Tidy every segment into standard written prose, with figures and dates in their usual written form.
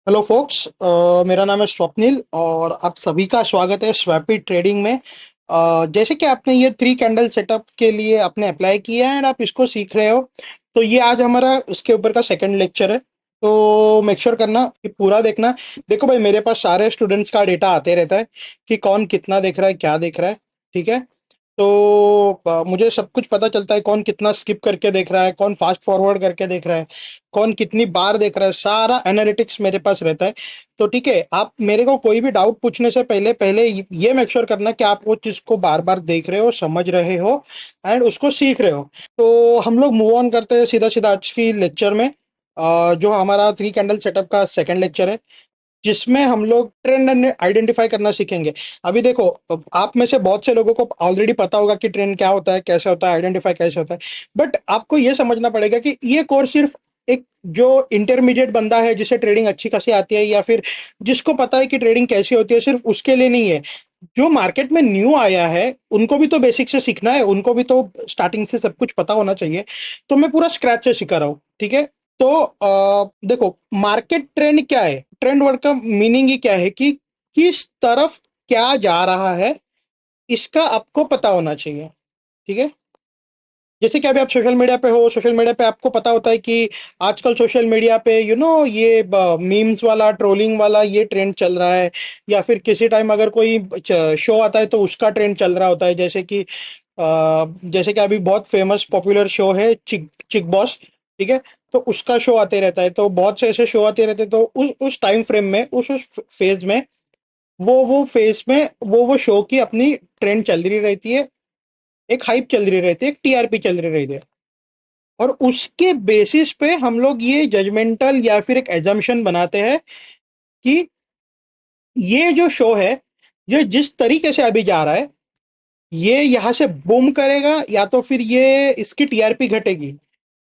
Hello focus, मेरा नाम है स्वप्निल और आप सभी का स्वागत है स्वैपी ट्रेडिंग में। जैसे कि आपने ये 3 कैंडल सेटअप के लिए आपने अप्लाई किया है एंड आप इसको सीख रहे हो, तो ये आज हमारा इसके ऊपर का सेकंड लेक्चर है। तो मेक श्योर करना कि पूरा देखना। देखो भाई, मेरे पास सारे स्टूडेंट्स का डेटा आते रहता है कि कौन कितना देख रहा है, क्या देख रहा है। ठीक है। तो मुझे सब कुछ पता चलता है, कौन कितना स्किप करके देख रहा है, कौन फास्ट फॉरवर्ड करके देख रहा है, कौन कितनी बार देख रहा है, सारा एनालिटिक्स मेरे पास रहता है। तो ठीक है, आप मेरे को कोई भी डाउट पूछने से पहले पहले ये मेक श्योर करना कि आप वो चीज़ को बार बार देख रहे हो, समझ रहे हो एंड उसको सीख रहे हो। तो हम लोग मूव ऑन करते हैं सीधा सीधा आज की लेक्चर में। जो हमारा 3 कैंडल सेटअप का सेकंड लेक्चर है, जिसमें हम लोग ट्रेंड आइडेंटिफाई करना सीखेंगे। अभी देखो, आप में से बहुत से लोगों को ऑलरेडी पता होगा कि ट्रेंड क्या होता है, कैसे होता है, आइडेंटिफाई कैसे होता है। बट आपको ये समझना पड़ेगा कि ये कोर्स सिर्फ एक जो इंटरमीडिएट बंदा है, जिसे ट्रेडिंग अच्छी खासी आती है, या फिर जिसको पता है कि ट्रेडिंग कैसी होती है, सिर्फ उसके लिए नहीं है। जो मार्केट में न्यू आया है, उनको भी तो बेसिक से सीखना है, उनको भी तो स्टार्टिंग से सब कुछ पता होना चाहिए। तो मैं पूरा स्क्रैच से सिखा रहा हूँ। ठीक है। तो देखो, मार्केट ट्रेंड क्या है, ट्रेंड वर्ड का मीनिंग ही क्या है कि किस तरफ क्या जा रहा है, इसका आपको पता होना चाहिए। ठीक है। जैसे कि अभी आप सोशल मीडिया पे हो, सोशल मीडिया पे आपको पता होता है कि आजकल सोशल मीडिया पे ये मीम्स वाला, ट्रोलिंग वाला ये ट्रेंड चल रहा है। या फिर किसी टाइम अगर कोई शो आता है तो उसका ट्रेंड चल रहा होता है। जैसे कि अभी बहुत फेमस पॉपुलर शो है चिक चिक बॉस। ठीक है। तो उसका शो आते रहता है, तो बहुत से ऐसे शो आते रहते हैं। तो उस टाइम फ्रेम में, उस फेज में, वो फेज में वो शो की अपनी ट्रेंड चल रही रहती है। एक हाइप चल रही रहती है, एक टीआरपी चल रही रहती है। और उसके बेसिस पे हम लोग ये जजमेंटल या फिर एक एजम्पशन बनाते हैं कि ये जो शो है, ये जिस तरीके से अभी जा रहा है, ये यहाँ से बूम करेगा या तो फिर ये इसकी टीआरपी घटेगी।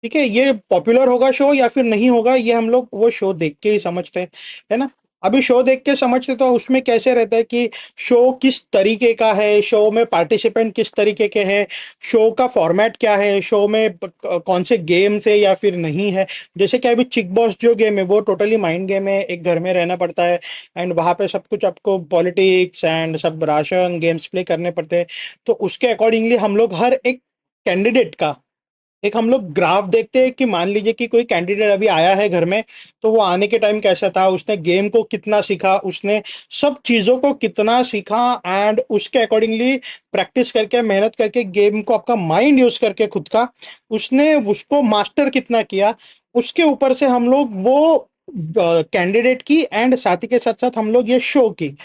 ठीक है, ये पॉपुलर होगा शो या फिर नहीं होगा, ये हम लोग वो शो देख के ही समझते हैं, है ना। अभी शो देख के समझते तो उसमें कैसे रहता है कि शो किस तरीके का है, शो में पार्टिसिपेंट किस तरीके के हैं, शो का फॉर्मेट क्या है, शो में कौन से गेम्स है या फिर नहीं है। जैसे कि अभी चिक बॉस जो गेम है, वो टोटली माइंड गेम है, एक घर में रहना पड़ता है एंड वहां पे सब कुछ आपको पॉलिटिक्स एंड सब राशन गेम्स प्ले करने पड़ते हैं। तो उसके अकॉर्डिंगली हम लोग हर एक कैंडिडेट का एक हम लोग ग्राफ देखते हैं कि मान लीजिए कि कोई कैंडिडेट अभी आया है घर में, तो वो आने के टाइम कैसा था, उसने गेम को कितना सीखा, उसने सब चीज़ों को कितना सीखा एंड उसके अकॉर्डिंगली प्रैक्टिस करके, मेहनत करके, गेम को आपका माइंड यूज करके खुद का उसने उसको मास्टर कितना किया। उसके ऊपर से हम लोग वो कैंडिडेट की एंड साथ ही के साथ साथ हम लोग ये शो की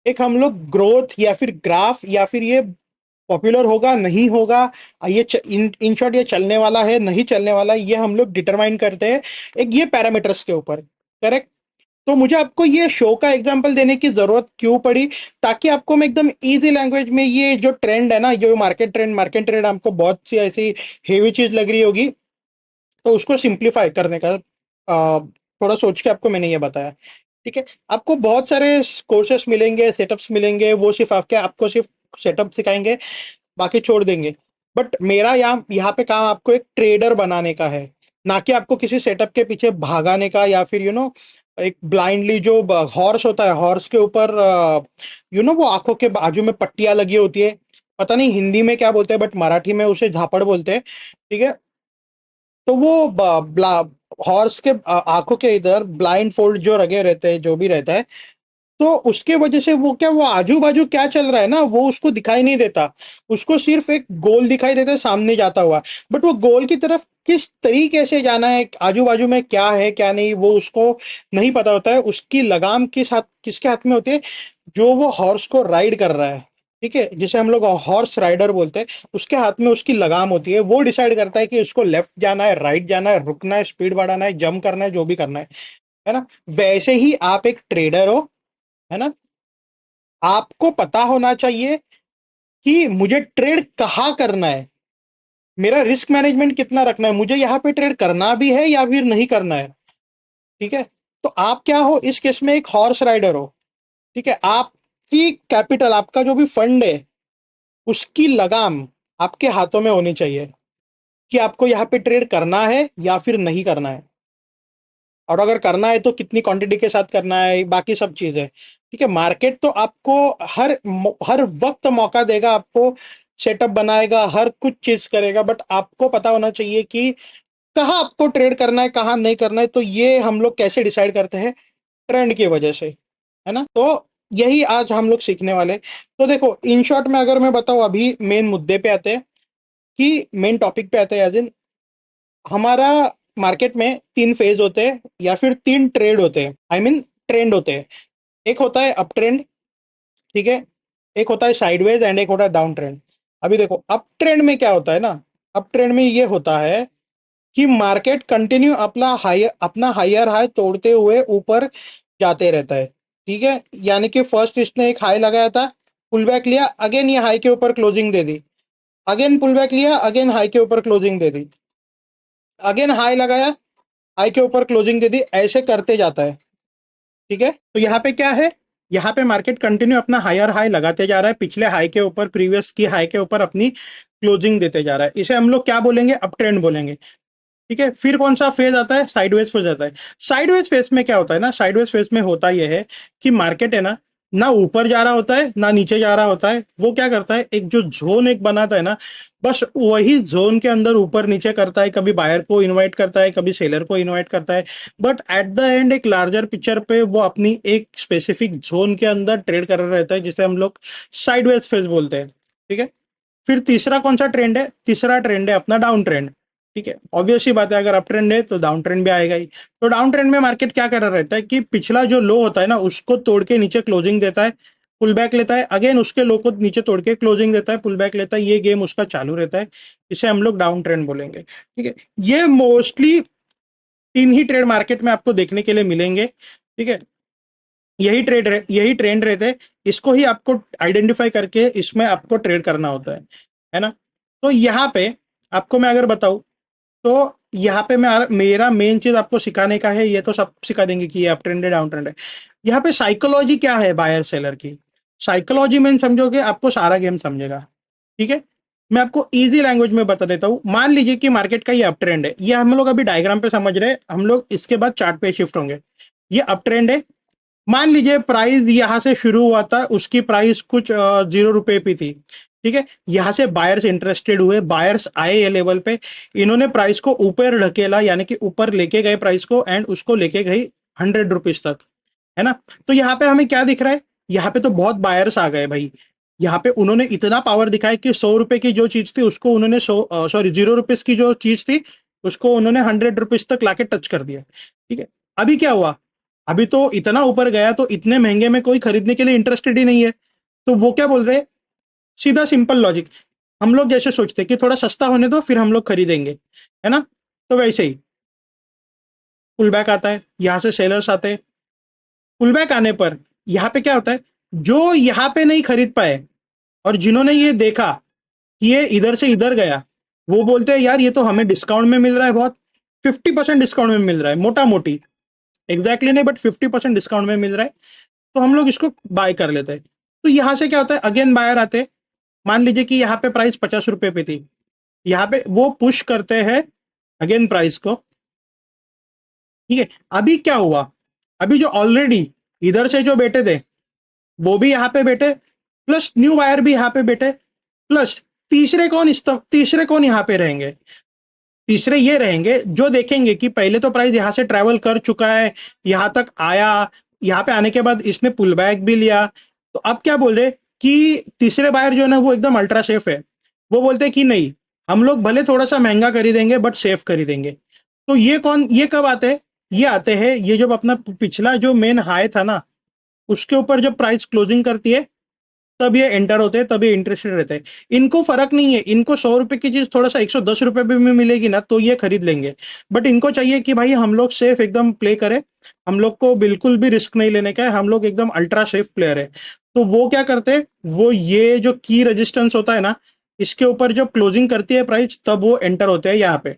एक हम लोग ग्रोथ या फिर ग्राफ, या फिर ये पॉपुलर होगा नहीं होगा, इन शॉर्ट ये चलने वाला है नहीं चलने वाला, ये हम लोग डिटरमाइन करते हैं एक ये पैरामीटर्स के ऊपर। करेक्ट। तो मुझे आपको ये शो का एग्जांपल देने की जरूरत क्यों पड़ी, ताकि आपको मैं एकदम इजी लैंग्वेज में ये जो ट्रेंड है ना, जो मार्केट ट्रेंड आपको बहुत सी ऐसी हेवी चीज लग रही होगी, तो उसको सिंप्लीफाई करने का थोड़ा सोच के आपको मैंने ये बताया। ठीक है। आपको बहुत सारे कोर्सेस मिलेंगे, सेटअप्स मिलेंगे, वो सिर्फ आपको सिर्फ सेटअप सिखाएंगे, बाकी छोड़ देंगे। बट मेरा यहाँ यहाँ पे काम आपको एक ट्रेडर बनाने का है, ना कि आपको किसी सेटअप के पीछे भागाने का, या फिर एक ब्लाइंडली जो हॉर्स होता है, हॉर्स के ऊपर वो आंखों के बाजू में पट्टियां लगी होती है। पता नहीं हिंदी में क्या बोलते हैं, बट मराठी में उसे झापड़ बोलते हैं। ठीक है। तो वो हॉर्स के आंखों के इधर ब्लाइंड फोल्ड जो लगे रहते हैं, जो भी रहता है, तो उसके वजह से वो आजू बाजू क्या चल रहा है ना, वो उसको दिखाई नहीं देता। उसको सिर्फ एक गोल दिखाई देता है सामने जाता हुआ। बट वो गोल की तरफ किस तरीके से जाना है, आजू बाजू में क्या है क्या नहीं, वो उसको नहीं पता होता है। उसकी लगाम किसके हाथ में होती है, जो वो हॉर्स को राइड कर रहा है। ठीक है, जिसे हम लोग हॉर्स राइडर बोलते हैं, उसके हाथ में उसकी लगाम होती है। वो डिसाइड करता है कि उसको लेफ्ट जाना है, राइट जाना है, रुकना है, स्पीड बढ़ाना है, जंप करना है, जो भी करना है ना। वैसे ही आप एक ट्रेडर हो, है ना। आपको पता होना चाहिए कि मुझे ट्रेड कहाँ करना है, मेरा रिस्क मैनेजमेंट कितना रखना है, मुझे यहाँ पे ट्रेड करना भी है या फिर नहीं करना है। ठीक है। तो आप क्या हो इस केस में, एक हॉर्स राइडर हो। ठीक है। आपकी कैपिटल, आपका जो भी फंड है, उसकी लगाम आपके हाथों में होनी चाहिए कि आपको यहाँ पे ट्रेड करना है या फिर नहीं करना है। और अगर करना है तो कितनी क्वांटिटी के साथ करना है, बाकी सब चीजें। ठीक है, मार्केट तो आपको हर वक्त मौका देगा, आपको सेटअप बनाएगा, हर कुछ चीज करेगा, बट आपको पता होना चाहिए कि कहाँ आपको ट्रेड करना है, कहाँ नहीं करना है। तो ये हम लोग कैसे डिसाइड करते हैं? ट्रेंड की वजह से, है ना। तो यही आज हम लोग सीखने वाले हैं। तो देखो, इन शॉर्ट में अगर मैं बताऊं, अभी मेन मुद्दे पे आते हैं, कि मेन टॉपिक पे आते हैं, एज इन हमारा मार्केट में तीन फेज होते हैं या फिर तीन ट्रेड होते हैं, आई मीन ट्रेंड होते हैं। एक होता है अप ट्रेंड, ठीक है, एक होता है साइडवेज एंड एक होता है डाउन ट्रेंड। अभी देखो, अप ट्रेंड में क्या होता है ना, अप ट्रेंड में ये होता है कि मार्केट कंटिन्यू अपना हायर हाई तोड़ते हुए ऊपर जाते रहता है। ठीक है, यानी कि फर्स्ट इसने एक हाई लगाया था, पुल बैक लिया, अगेन ये हाई के ऊपर क्लोजिंग दे दी, अगेन पुल बैक लिया, अगेन हाई के ऊपर क्लोजिंग दे दी, अगेन हाई लगाया, हाई के ऊपर क्लोजिंग दे दी, ऐसे करते जाता है। ठीक है, तो यहाँ पे क्या है, यहाँ पे मार्केट कंटिन्यू अपना हायर हाई लगाते जा रहा है, पिछले हाई के ऊपर, प्रीवियस की हाई के ऊपर अपनी क्लोजिंग देते जा रहा है। इसे हम लोग क्या बोलेंगे? अप ट्रेंड बोलेंगे। ठीक है, फिर कौन सा फेज आता है? साइडवेज फेज आता है। साइडवेज फेज में क्या होता है ना, साइडवेज फेज में होता यह है कि मार्केट है ना ऊपर जा रहा होता है ना नीचे जा रहा होता है। वो क्या करता है, एक जो जोन एक बनाता है ना, बस वही जोन के अंदर ऊपर नीचे करता है, कभी बायर को इनवाइट करता है, कभी सेलर को इनवाइट करता है, बट एट द एंड एक लार्जर पिक्चर पे वो अपनी एक स्पेसिफिक जोन के अंदर ट्रेड कर रहा रहता है, जिसे हम लोग साइडवेज फेज बोलते हैं। ठीक है, फिर तीसरा कौन सा ट्रेंड है? तीसरा ट्रेंड है अपना डाउन ट्रेंड। ठीक है, ऑब्वियस सी बात है, अगर अप ट्रेंड है तो डाउन ट्रेंड भी आएगा ही। तो डाउन ट्रेंड में मार्केट क्या कर रहा रहता है कि पिछला जो लो होता है ना, उसको तोड़ के नीचे क्लोजिंग देता है, पुल बैक लेता है, अगेन उसके लो को नीचे तोड़ के क्लोजिंग देता है, पुल बैक लेता है, ये गेम उसका चालू रहता है। इसे हम लोग डाउन ट्रेंड बोलेंगे। ठीक है, ये मोस्टली तीन ही ट्रेड मार्केट में आपको देखने के लिए मिलेंगे। ठीक है, यही ट्रेंड रहते हैं, इसको ही आपको आइडेंटिफाई करके इसमें आपको ट्रेड करना होता है ना। तो यहाँ पे आपको मैं अगर बताऊं, तो यहाँ पे मेरा मेन चीज आपको सिखाने का है, ये तो सब सिखा देंगे कि ये अप ट्रेंड है डाउन ट्रेंड है। यहाँ पे साइकोलॉजी क्या है बायर सेलर की, साइकोलॉजी में समझोगे आपको सारा गेम समझेगा। ठीक है, मैं आपको इजी लैंग्वेज में बता देता हूँ। मान लीजिए कि मार्केट का ये अप ट्रेंड है, ये हम लोग अभी डायग्राम पे समझ रहे हैं, हम लोग इसके बाद चार्ट पे शिफ्ट होंगे। ये अप ट्रेंड है, मान लीजिए प्राइस यहां से शुरू हुआ था, उसकी प्राइस कुछ 0 रुपए पे थी। ठीक है, यहां से बायर्स इंटरेस्टेड हुए, बायर्स आए ये लेवल पे, इन्होंने प्राइस को ऊपर ढकेला, यानी कि ऊपर लेके गए प्राइस को, एंड उसको लेके गई 100 रुपीज तक, है ना। तो यहाँ पे हमें क्या दिख रहा है? यहाँ पे तो बहुत बायर्स आ गए भाई। यहाँ पे उन्होंने इतना पावर दिखाया कि 100 रुपए की जो चीज थी उसको उन्होंने 0 रुपीज की जो चीज थी उसको उन्होंने 100 रुपीज तक लाके टच कर दिया। ठीक है, अभी क्या हुआ? अभी तो इतना ऊपर गया तो इतने महंगे में कोई खरीदने के लिए इंटरेस्टेड ही नहीं है। तो वो क्या बोल रहे हैं? सीधा सिंपल लॉजिक, हम लोग जैसे सोचते हैं कि थोड़ा सस्ता होने दो फिर हम लोग खरीदेंगे, है ना। तो वैसे ही पुल बैक आता है, यहां से सेलर्स आते हैं, पुल बैक आने पर यहाँ पे क्या होता है, जो यहाँ पे नहीं खरीद पाए और जिन्होंने ये देखा कि ये इधर से इधर गया, वो बोलते हैं यार ये तो हमें डिस्काउंट में मिल रहा है, बहुत 50% डिस्काउंट में मिल रहा है, मोटा मोटी, एग्जैक्टली नहीं बट 50% डिस्काउंट में मिल रहा है, तो हम लोग इसको बाय कर लेते हैं। तो यहां से क्या होता है, अगेन बायर आते हैं, मान लीजिए कि यहाँ पे प्राइस 50 रुपए पे थी, यहाँ पे वो पुश करते हैं अगेन प्राइस को। ठीक है, अभी क्या हुआ, अभी जो ऑलरेडी इधर से जो बैठे थे वो भी यहाँ पे बैठे, प्लस न्यू बायर भी यहाँ पे बैठे, प्लस तीसरे कौन यहाँ पे रहेंगे? तीसरे ये रहेंगे जो देखेंगे कि पहले तो प्राइस यहाँ से ट्रैवल कर चुका है, यहाँ तक आया, यहाँ पे आने के बाद इसने पुल बैक भी लिया। तो अब क्या बोल रहे कि तीसरे बायर जो है ना वो एकदम अल्ट्रा सेफ है, वो बोलते हैं कि नहीं, हम लोग भले थोड़ा सा महंगा खरीदेंगे बट सेफ खरीदेंगे। तो ये कब आते हैं? ये आते हैं ये जब अपना पिछला जो मेन हाई था ना, उसके ऊपर जब प्राइस क्लोजिंग करती है तब ये एंटर होते हैं, तब ये इंटरेस्टेड रहते हैं। इनको फर्क नहीं है, इनको 100 रुपए की चीज थोड़ा सा 110 रुपए में मिलेगी ना तो ये खरीद लेंगे, बट इनको चाहिए कि भाई हम लोग सेफ एकदम प्ले करें, हम लोग को बिल्कुल भी रिस्क नहीं लेने का है, हम लोग एकदम अल्ट्रा सेफ प्लेयर है। तो वो क्या करते हैं, वो ये जो की रेजिस्टेंस होता है ना, इसके ऊपर जब क्लोजिंग करती है प्राइस तब वो एंटर होते हैं यहाँ पे,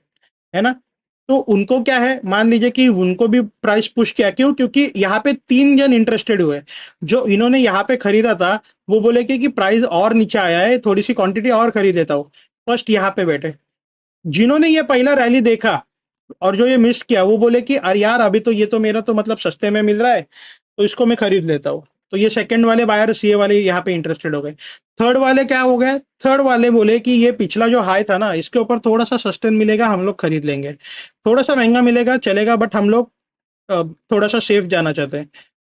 है ना। तो उनको क्या है, मान लीजिए कि उनको भी प्राइस पुश किया, क्यों? क्योंकि यहाँ पे तीन जन इंटरेस्टेड हुए, जो इन्होंने यहाँ पे खरीदा था वो बोले कि प्राइस और नीचे आया है, थोड़ी सी क्वांटिटी और खरीद लेता हूँ, फर्स्ट यहाँ पे बैठे। जिन्होंने ये पहला रैली देखा और जो ये मिस किया वो बोले कि अरे यार अभी तो ये तो मेरा तो मतलब सस्ते में मिल रहा है, तो इसको मैं खरीद लेता हूँ। तो ये सेकंड वाले बायर्स ये वाले यहाँ पे इंटरेस्टेड हो गए। थर्ड वाले क्या हो गए, थर्ड वाले बोले कि ये पिछला जो हाई था ना इसके ऊपर थोड़ा सा सस्टेन मिलेगा, हम लोग खरीद लेंगे, थोड़ा सा महंगा मिलेगा चलेगा, बट हम लोग थोड़ा सा सेफ जाना चाहते हैं।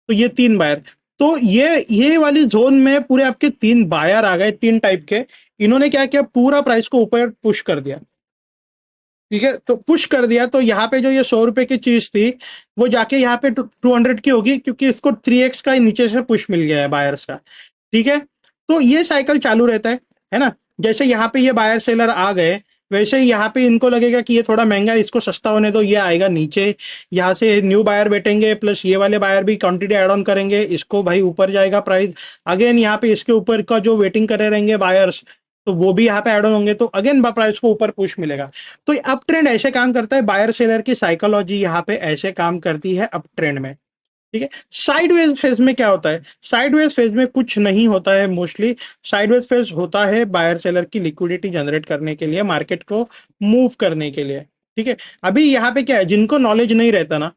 तो ये तीन बायर, तो ये वाली जोन में पूरे आपके तीन बायर आ गए, तीन टाइप के। इन्होंने क्या किया, पूरा प्राइस को ऊपर पुश कर दिया। ठीक है, तो पुश कर दिया, तो यहाँ पे जो ये 100 रुपए की चीज थी वो जाके यहाँ पे 200 की होगी, क्योंकि इसको 3x का नीचे से पुश मिल गया है बायर्स का। ठीक है, तो ये साइकिल चालू रहता है ना। जैसे यहाँ पे ये बायर सेलर आ गए, वैसे ही यहाँ पे इनको लगेगा कि ये थोड़ा महंगा है, इसको सस्ता होने दो, ये आएगा नीचे, यहाँ से न्यू बायर बैठेंगे, प्लस ये वाले बायर भी क्वांटिटी एड ऑन करेंगे, इसको भाई ऊपर जाएगा प्राइस। अगेन यहाँ पे इसके ऊपर का जो वेटिंग करे रहेंगे बायर्स, तो वो भी यहाँ पे एड ऑन होंगे, तो अगेन प्राइस को ऊपर पुश मिलेगा। तो अप ट्रेंड ऐसे काम करता है, बायर सेलर की साइकोलॉजी यहाँ पे ऐसे काम करती है अप ट्रेंड में। ठीक है, साइडवेज फेज में क्या होता है, साइडवेज फेज में कुछ नहीं होता है मोस्टली। साइडवेज फेज होता है बायर सेलर की लिक्विडिटी जनरेट करने के लिए, मार्केट को मूव करने के लिए। ठीक है, अभी यहाँ पे क्या है, जिनको नॉलेज नहीं रहता ना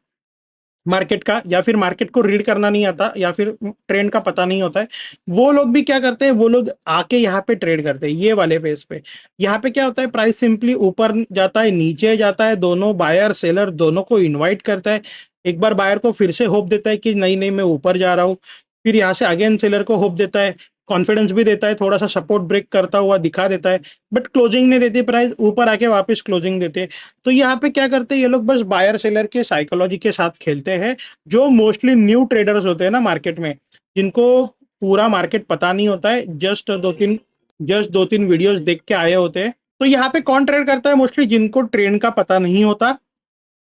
मार्केट का, या फिर मार्केट को रीड करना नहीं आता, या फिर ट्रेंड का पता नहीं होता है, वो लोग भी क्या करते हैं, वो लोग आके यहाँ पे ट्रेड करते हैं ये वाले फेस पे। यहाँ पे क्या होता है, प्राइस सिंपली ऊपर जाता है नीचे जाता है, दोनों बायर सेलर दोनों को इनवाइट करता है। एक बार बायर को फिर से होप देता है कि नहीं नहीं मैं ऊपर जा रहा हूँ, फिर यहाँ से अगेन सेलर को होप देता है, कॉन्फिडेंस भी देता है, थोड़ा सा सपोर्ट ब्रेक करता हुआ दिखा देता है, बट क्लोजिंग नहीं देती, प्राइस ऊपर आके वापस क्लोजिंग देते हैं। तो यहाँ पे क्या करते हैं ये लोग, बस बायर सेलर के साइकोलॉजी के साथ खेलते हैं। जो मोस्टली न्यू ट्रेडर्स होते हैं ना मार्केट में, जिनको पूरा मार्केट पता नहीं होता है, जस्ट दो तीन वीडियोस देख के आए होते हैं। तो यहाँ पे कौन ट्रेड करता है मोस्टली, जिनको ट्रेंड का पता नहीं होता,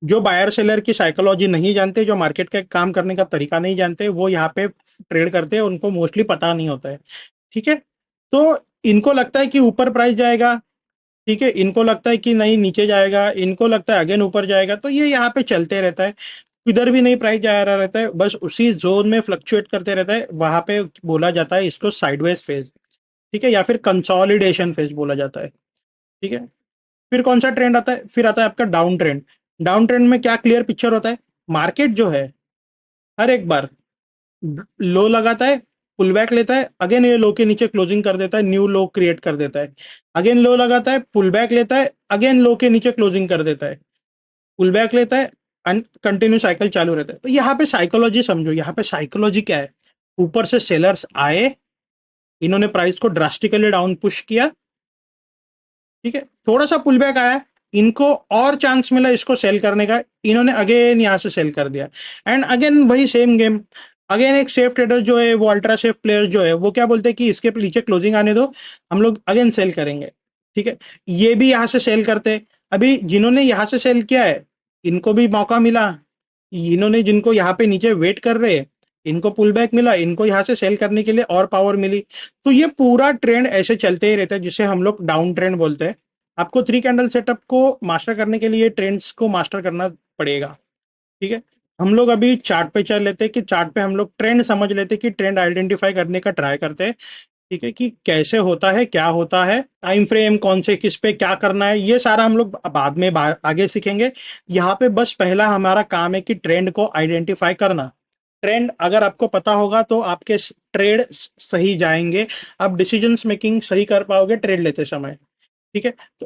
जो बायर सेलर की साइकोलॉजी नहीं जानते, जो मार्केट का काम करने का तरीका नहीं जानते, वो यहाँ पे ट्रेड करते हैं, उनको मोस्टली पता नहीं होता है। ठीक है, तो इनको लगता है कि ऊपर प्राइस जाएगा, ठीक है, इनको लगता है कि नहीं नीचे जाएगा, इनको लगता है अगेन ऊपर जाएगा, तो ये यहाँ पे चलते रहता है। इधर भी नहीं प्राइस जा रहा रहता है, बस उसी जोन में फ्लक्चुएट करते रहता है, वहां पे बोला जाता है इसको साइडवेज फेज। ठीक है, या फिर कंसोलिडेशन फेज बोला जाता है। ठीक है, फिर कौन सा ट्रेंड आता है, फिर आता है आपका डाउन ट्रेंड। डाउन ट्रेंड में क्या क्लियर पिक्चर होता है, मार्केट जो है हर एक बार लो लगाता है, पुल बैक लेता है, अगेन ये लो के नीचे क्लोजिंग कर देता है, न्यू लो क्रिएट कर देता है, अगेन लो लगाता है, पुल बैक लेता है, अगेन लो के नीचे क्लोजिंग कर देता है, पुल बैक लेता है, कंटिन्यू साइकिल चालू रहता है। तो यहाँ पे साइकोलॉजी समझो, यहाँ पे साइकोलॉजी क्या है, ऊपर से सेलर्स आए, इन्होंने प्राइस को ड्रास्टिकली डाउन पुश किया, ठीक है, थोड़ा सा पुल बैक आया, इनको और चांस मिला इसको सेल करने का, इन्होंने अगेन यहाँ से सेल कर दिया, एंड अगेन वही सेम गेम। अगेन एक सेफ ट्रेडर जो है, वो अल्ट्रा सेफ प्लेयर जो है, वो क्या बोलते हैं कि इसके नीचे क्लोजिंग आने दो, हम लोग अगेन सेल करेंगे। ठीक है, ये भी यहाँ से सेल करते हैं। अभी जिन्होंने यहाँ से सेल किया है, इनको भी मौका मिला, इन्होंने जिनको यहाँ पे नीचे वेट कर रहे हैं, इनको पुल बैक मिला, इनको यहाँ से सेल करने के लिए और पावर मिली। तो ये पूरा ट्रेंड ऐसे चलते ही रहता है, जिसे हम लोग डाउन ट्रेंड बोलते हैं। आपको थ्री कैंडल सेटअप को मास्टर करने के लिए ट्रेंड्स को मास्टर करना पड़ेगा। ठीक है, हम लोग अभी चार्ट पे चल लेते हैं, कि चार्ट पे हम लोग ट्रेंड समझ लेते हैं, कि ट्रेंड आइडेंटिफाई करने का ट्राई करते हैं। ठीक है, कि कैसे होता है, क्या होता है, टाइम फ्रेम कौन से किस पे क्या करना है, ये सारा हम लोग बाद में आगे सीखेंगे। यहाँ पे बस पहला हमारा काम है कि ट्रेंड को आइडेंटिफाई करना। ट्रेंड अगर आपको पता होगा तो आपके ट्रेड सही जाएंगे, आप डिसीजंस मेकिंग सही कर पाओगे ट्रेड लेते समय। ठीक है, तो